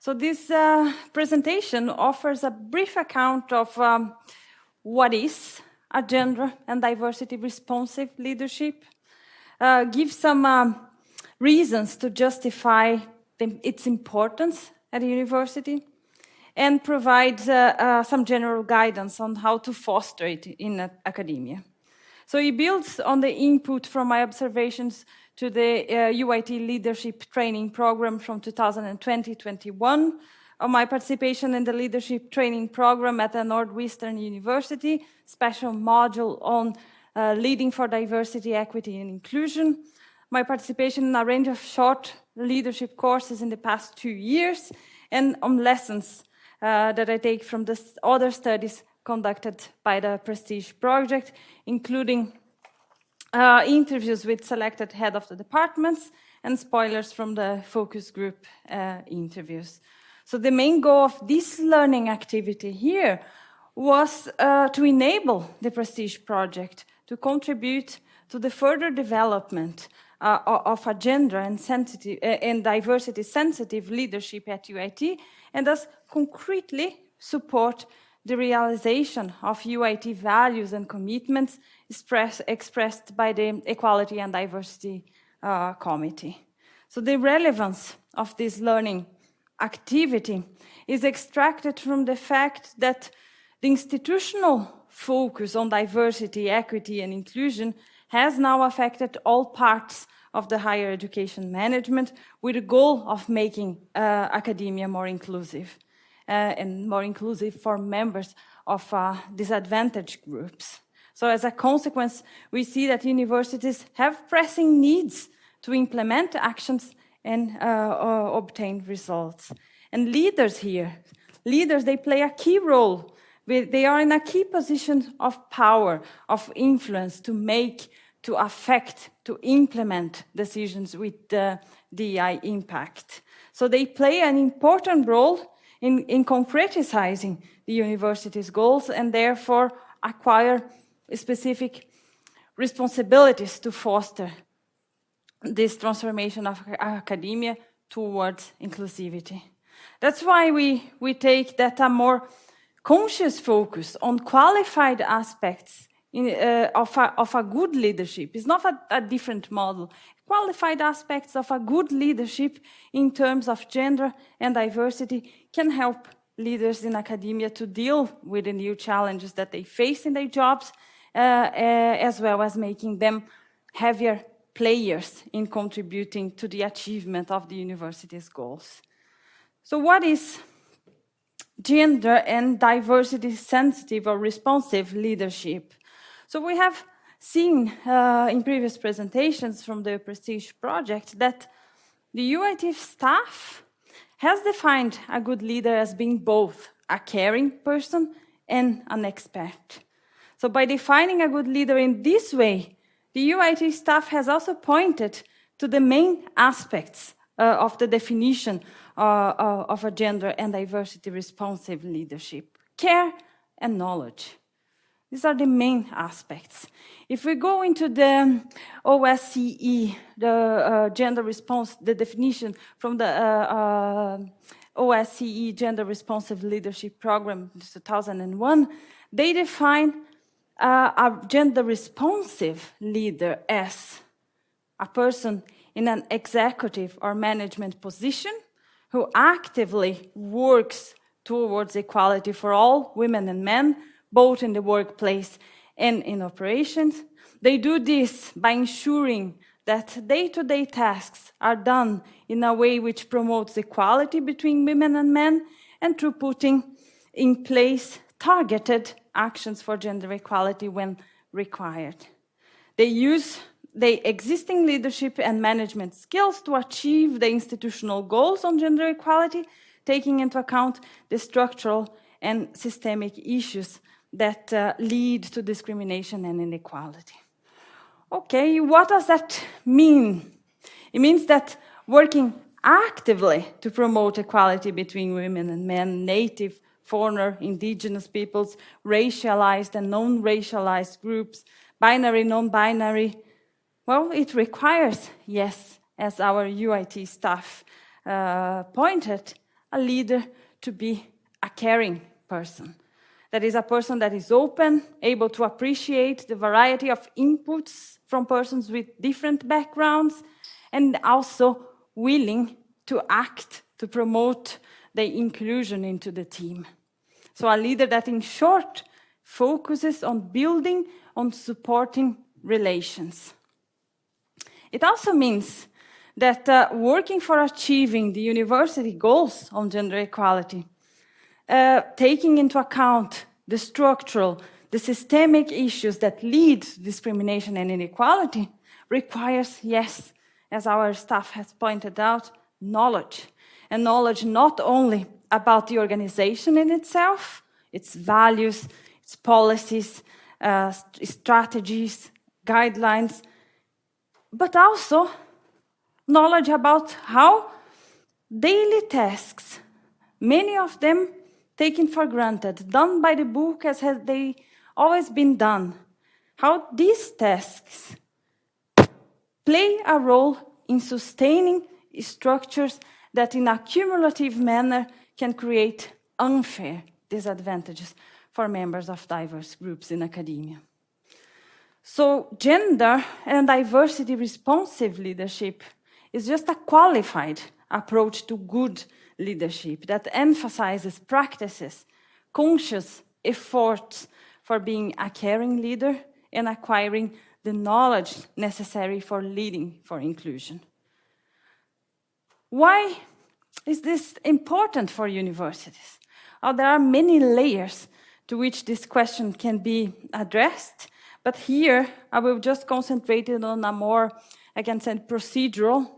So this presentation offers a brief account of what is a gender and diversity responsive leadership, gives some reasons to justify its importance at a university, and provides some general guidance on how to foster it in academia. So it builds on the input from my observations to the UIT Leadership Training Program from 2020-21, on my participation in the Leadership Training Program at the Northwestern University, special module on leading for diversity, equity, and inclusion, my participation in a range of short leadership courses in the past 2 years, and on lessons that I take from the other studies conducted by the Prestige Project, including interviews with selected head of the departments and spoilers from the focus group interviews. So the main goal of this learning activity here was to enable the Prestige Project to contribute to the further development of a gender and diversity-sensitive leadership at UIT, and thus concretely support the realization of UIT values and commitments expressed by the Equality and Diversity Committee. So the relevance of this learning activity is extracted from the fact that the institutional focus on diversity, equity, and inclusion has now affected all parts of the higher education management, with the goal of making academia more inclusive and more inclusive for members of disadvantaged groups. So as a consequence, we see that universities have pressing needs to implement actions and obtain results. And leaders here, they play a key role. They are in a key position of power, of influence to make, to affect, to implement decisions with DEI impact. So they play an important role in concretizing the university's goals and therefore acquire specific responsibilities to foster this transformation of academia towards inclusivity. That's why we take that a more conscious focus on qualified aspects of a good leadership. It's not a different model. Qualified aspects of a good leadership in terms of gender and diversity can help leaders in academia to deal with the new challenges that they face in their jobs, as well as making them heavier players in contributing to the achievement of the university's goals. So what is gender and diversity sensitive or responsive leadership? So we have seen in previous presentations from the Prestige Project that the UIT staff has defined a good leader as being both a caring person and an expert. So by defining a good leader in this way, the UIT staff has also pointed to the main aspects of the definition of a gender and diversity responsive leadership: care and knowledge. These are the main aspects. If we go into the OSCE, the gender response, the definition from the OSCE Gender Responsive Leadership Program 2001, they define a gender responsive leader as a person in an executive or management position who actively works towards equality for all women and men, both in the workplace and in operations. They do this by ensuring that day-to-day tasks are done in a way which promotes equality between women and men, and through putting in place targeted actions for gender equality when required. They use the existing leadership and management skills to achieve the institutional goals on gender equality, taking into account the structural and systemic issues that lead to discrimination and inequality. Okay, what does that mean? It means that working actively to promote equality between women and men, native, foreigner, indigenous peoples, racialized and non-racialized groups, binary, non-binary, well, it requires, yes, as our UIT staff pointed, a leader to be a caring person. That is a person that is open, able to appreciate the variety of inputs from persons with different backgrounds, and also willing to act to promote the inclusion into the team. So a leader that, in short, focuses on building, on supporting relations. It also means that working for achieving the university goals on gender equality, taking into account the structural, the systemic issues that lead to discrimination and inequality requires, yes, as our staff has pointed out, knowledge. And knowledge not only about the organization in itself, its values, its policies, strategies, guidelines, but also knowledge about how daily tasks, many of them taken for granted, done by the book as have they always been done, how these tasks play a role in sustaining structures that in a cumulative manner can create unfair disadvantages for members of diverse groups in academia. So gender and diversity responsive leadership is just a qualified approach to good leadership that emphasizes practices, conscious efforts for being a caring leader and acquiring the knowledge necessary for leading for inclusion. Why is this important for universities? Oh, there are many layers to which this question can be addressed, but here I will just concentrate on a more, I can say, procedural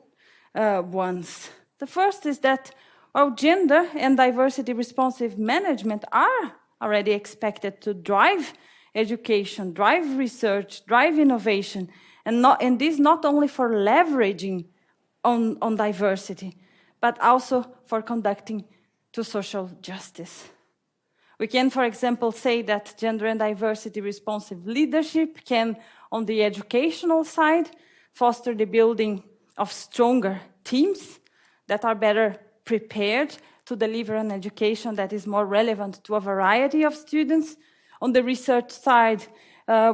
ones. The first is that while gender and diversity responsive management are already expected to drive education, drive research, drive innovation, and this not only for leveraging on diversity, but also for conducting to social justice. We can, for example, say that gender and diversity responsive leadership can, on the educational side, foster the building of stronger teams that are better prepared to deliver an education that is more relevant to a variety of students. On the research side,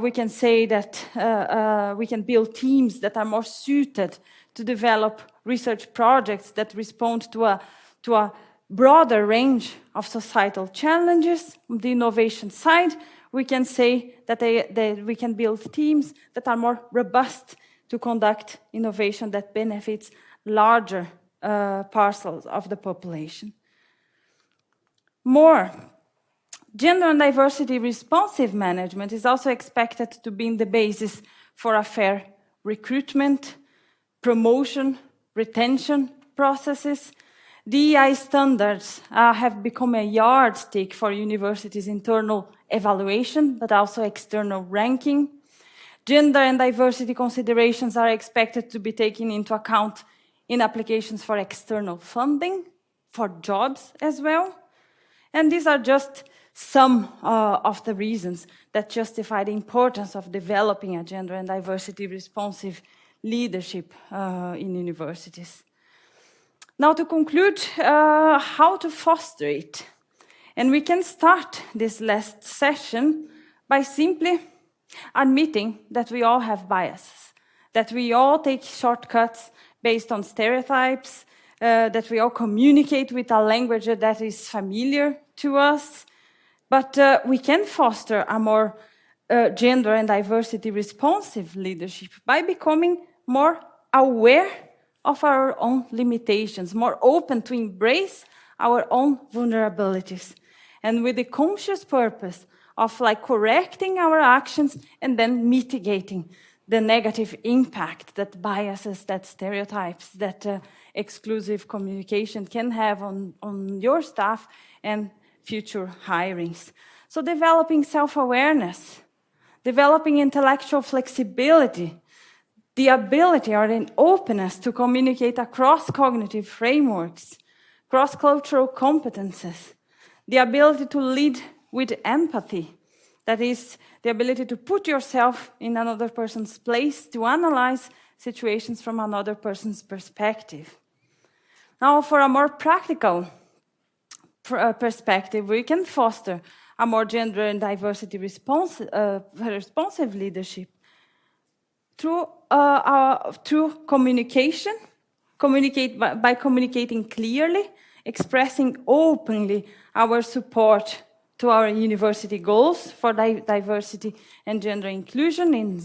we can say that we can build teams that are more suited to develop research projects that respond to a broader range of societal challenges. On the innovation side, we can say that we can build teams that are more robust to conduct innovation that benefits larger parcels of the population. More, gender and diversity responsive management is also expected to be the basis for a fair recruitment, promotion, retention processes. DEI standards have become a yardstick for universities' internal evaluation, but also external ranking. Gender and diversity considerations are expected to be taken into account in applications for external funding, for jobs as well. And these are just some of the reasons that justify the importance of developing a gender and diversity responsive leadership in universities. Now to conclude, how to foster it. And we can start this last session by simply admitting that we all have biases, that we all take shortcuts based on stereotypes, that we all communicate with a language that is familiar to us, but we can foster a more gender and diversity responsive leadership by becoming more aware of our own limitations, more open to embrace our own vulnerabilities, and with the conscious purpose of correcting our actions and then mitigating the negative impact that biases, that stereotypes, that exclusive communication can have on your staff and future hirings. So developing self-awareness, developing intellectual flexibility, the ability or an openness to communicate across cognitive frameworks, cross-cultural competences, the ability to lead with empathy, that is, the ability to put yourself in another person's place, to analyze situations from another person's perspective. Now, for a more practical perspective, we can foster a more gender and diversity responsive leadership through communication, by communicating clearly, expressing openly our support to our university goals for diversity and gender inclusion.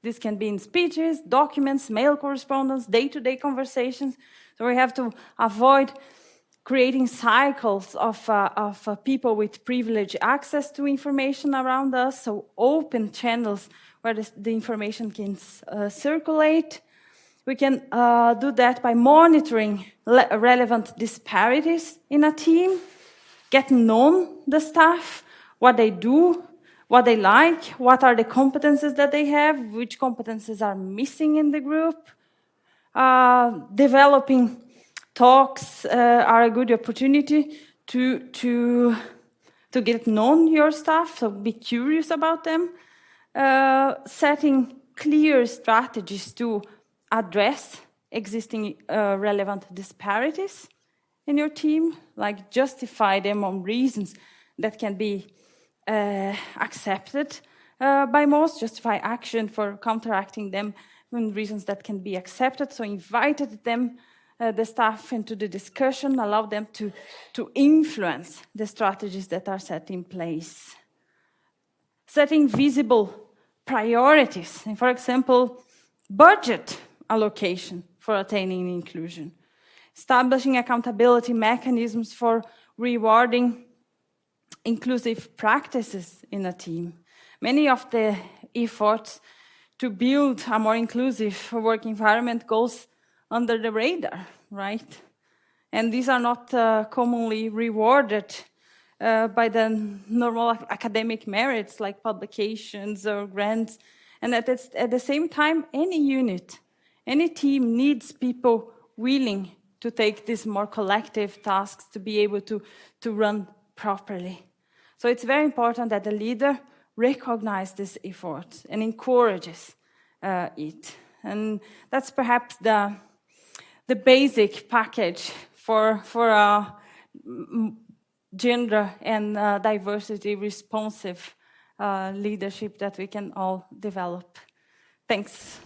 This can be in speeches, documents, mail correspondence, day-to-day conversations. So we have to avoid creating cycles of people with privileged access to information around us, so open channels where the information can circulate. We can do that by monitoring relevant disparities in a team, get to know the staff, what they do, what they like, what are the competences that they have, which competences are missing in the group. Developing talks are a good opportunity to get to know your staff, so be curious about them. Setting clear strategies to address existing relevant disparities in your team, like justify them on reasons that can be accepted by most, justify action for counteracting them on reasons that can be accepted. So invited them, the staff, into the discussion, allow them to influence the strategies that are set in place. Setting visible priorities, and for example, budget allocation for attaining inclusion. Establishing accountability mechanisms for rewarding inclusive practices in a team. Many of the efforts to build a more inclusive work environment goes under the radar, right? And these are not commonly rewarded by the normal academic merits like publications or grants. And at the same time, any unit, any team needs people willing to take these more collective tasks to be able to run properly. So it's very important that the leader recognizes this effort and encourages it. And that's perhaps the basic package for gender and diversity responsive leadership that we can all develop. Thanks.